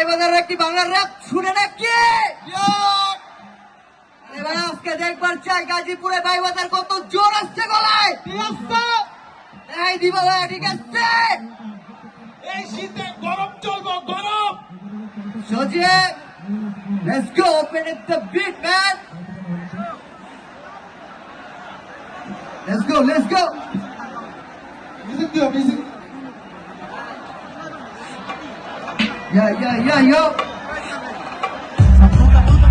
বাইবাজারের একটি বাংলা র‍্যাপ শুনে নাকি? আরে ভাই আজকে দেখবার চাই গাজীপুরে বাইবাজার কত জোর আসছে গলায়। এই দিব ভাই, ঠিক আছে? এই শীতে গরম চলবো, গরম। সজিয়ে, let's go, open it the beat, man. Let's go, let's go. Music দিও, মিউজিক। Yeah, yo.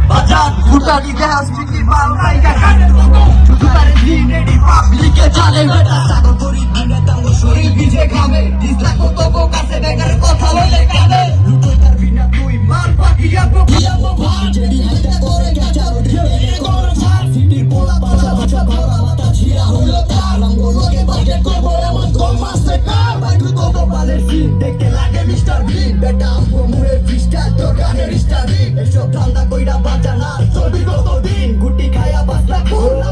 বাজার ফুটানি দেয়া স্পিকি মাল রাইগা কানে মতো জুতারে দিনেডি পাবলিকে জানে বেটা সাগর করি দিনে তাঙ্গ শরীর ভিজে খাবে দিসলা কত কাছে বেকার কথা বলে কানে লুটো তার বিনা তুই মাল পাকিয়া ভাই যেডি হাতে করে গেছা রে করে ছাড় সিটির পোলা বাজা ভরা মাথা ছিয়া হলো তার রঙ্গ লগে বাজে করব এমন কম মাসে কার বাইটু কত বালের সিন দেখতে লাগে মিস্টার বিন বেটা আমগো মুয়ে ফ্রিস্টাইল তোর গানের স্টাইল এসব ঠান্ডা কইরা বাজা না চলবি কতদিন গুটি খায়া বাসলা কোলা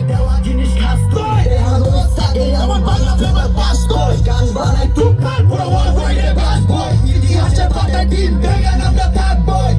দেওয়া জিনিস খাস তুই হালো সাগে আমার বাংলা ফেভার পাস কই গান বানাই তুকার পুরো ওয়ার্ল্ড ওয়াইডে বাস বয় ইতিহাসে পাতায় দিন বেঙ্গা নামটা থাক বয়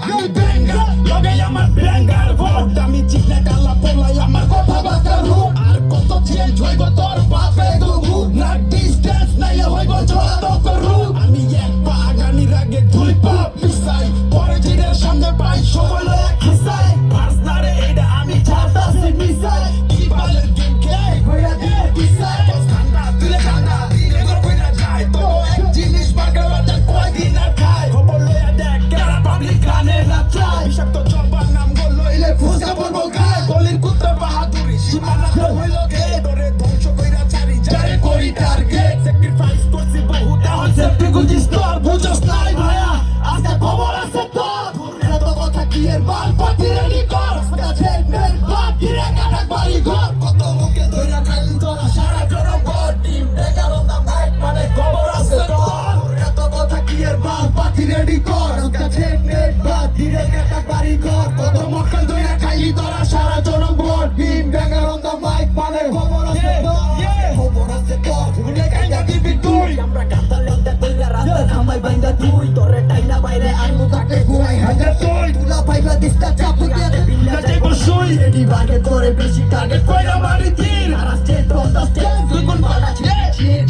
আমি বেঙ্গা লগে আমার বেঙ্গার ভোট আমি চিকনা কালা পোলাই আমার কথা বার্তা রূপ আর কত চেঞ্জ হইব তোর বাপে তবু না ডিস্টেন্স নাই হইব জোড়া করু আমি এক পা আগানির আগে দুই পা পিছাই পরে জিনের সামনে পাই সময় লয়া খিসাই ভার্সনারে এটা আমি ছাড়তাছি মিসাই কি বালের গেম খেলে কইরা দে পিছাই ঠান্ডা দিলে ঠান্ডা দিলে গর কইরা যায় তো এক জিনিস বাগা বাজা কয়দিন আর খায় খবর লয়া দেখ কেরা পাবলিক গানে নাচায় বিষাক্ত জব্বার নাম গো লইলে ফুসকা পড়বো গায় গলির কুত্তার বাহাদুরি সীমানা তো হইল গে তোরে ধ্বংস কইরা ছাড়ি যারে করি টার্গেট স্যাক্রিফাইস করছি বহুত এখন সেফটি গুলজিস তোর বুঝস নাই ভাইয়া আজকে খবর আছে তোর তোর এত কথা কি এর বাল পাতি রেডি কর কাছে মেল বাপ গিরে কাটা বাড়ি ঘর কত মুখে ধইরা খাইলি তোরা সারা জনম ভর টিম বেকার অন দা নাইট মানে খবর আছে তোর এত কথা কি এর বাল পাতি রেডি কর কাছে মেল বাপ গিরে কাটা বাড়ি ঘর কত মুখে ধইরা খাইলি তোরা সারা জনম ভর টিম বেকার অন দা মাইক মানে খবর আছে তোর খবর আছে তোর ভুলে কাইয়া দিবি তুই আমরা কাঁতা লঙ্কা কইরা রাস্তা থামাই বাইন্দা তুই তোরে টাইনা বাইরে আনমু তাকে গুয়াই হাজার তুই তুলা পাইবা দিস্তা চাপু দিয়ে বিল্লা যাইব শুই রেডি বাগে করে বেশি টার্গেট কইরা মারি তীর আরাস্তে দস্তে তুই কোন বাড়াছি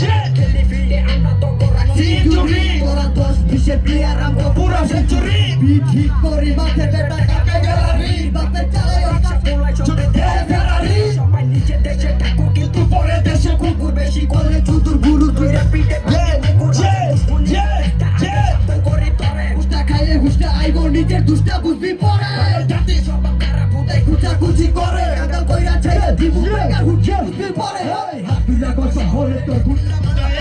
যে খেলি ফিল্ডে আমরা তো করা সেঞ্চুরি তোরা 10-20 প্লেয়ার আমগো পুরো সেঞ্চুরি বিট হিট করি মাঠে বেটা কাকে গ্যালারি বাপে চালাই আচ্ছা কোলাই চলে দে ফেরারি সময় নিচে দেশে ঠাকুর কিন্তু পরে দেশে কুকুর বেশি করলে চুতুর গুরু তুই রেপিটে নিজের দুষ্টা বুঝবি পরে জাতি সবাব কারা ফুটাই কুচাকুচি করে কাঙ্গাল কইরা ছেড়ে দিবু বেকার হুঠে বুঝবি পরে হাত তুলা কত হলে তো গুন্ডা বানায়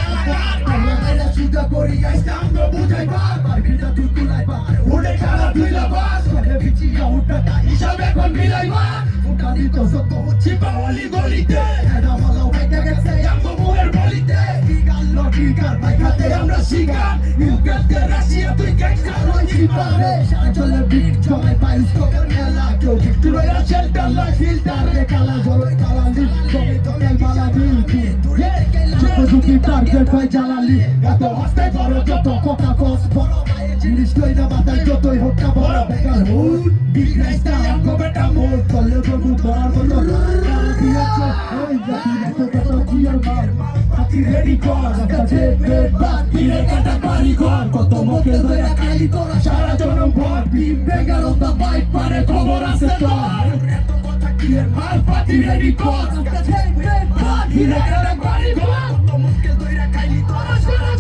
আমরা মাইরা সুজা করি আইসা আমরা বুঝাই বার ভিড়া তুই তুলাই বার উড়ে খেলা দুইলা বাস করে বিচিয়া উঠাটা হিসাব এখন মিলাই বার ফুটা দিত সত্য হচ্ছি বাওয়ালি গলিতে এরা মালাও বাইকা গেছে আমগো মুয়ের বলিতে কি গাল লটিকার বাইকাতে আমরা শিকার ইউক্রেতে রাশিয়া তুই গ্যাংস্টার হইছি পারে চলে বিট জমে পাইস কবর মেলা কেউ ভিক্টোরিয়া শেল্টার লাই ফিল্টার রে কালা জলে কালা লি জমে তেল মালা দিল কি ছোট ঝুঁকি টার্গেট হয় জ্বালালি এত হস্তে বড় যত কোকা কস বড় মায়ের জিনিস কইরা মাথায় যতই হোক না বড় বেকার হুড বিগ রাইস্টার আমগো বেটা মোর চলে বলবো বড় বড় দিয়েছে ওই জাতি এত কত কিয়ার মার হাতি রেডি কর কাছে বেড বাদ দিয়ে কাটা বাড়ি ঘর কত মুখে ধরে খাইলি তোরা সারা জনম ভর টিম বেঙ্গার অন দা মাইক পারে খবর আছে তোর এত কথা কি এর মাল পাতি রেডি কর কাছে বেড বাদ দিয়ে কাটা বাড়ি ঘর কত মুখে ধরে খাইলি তোরা সারা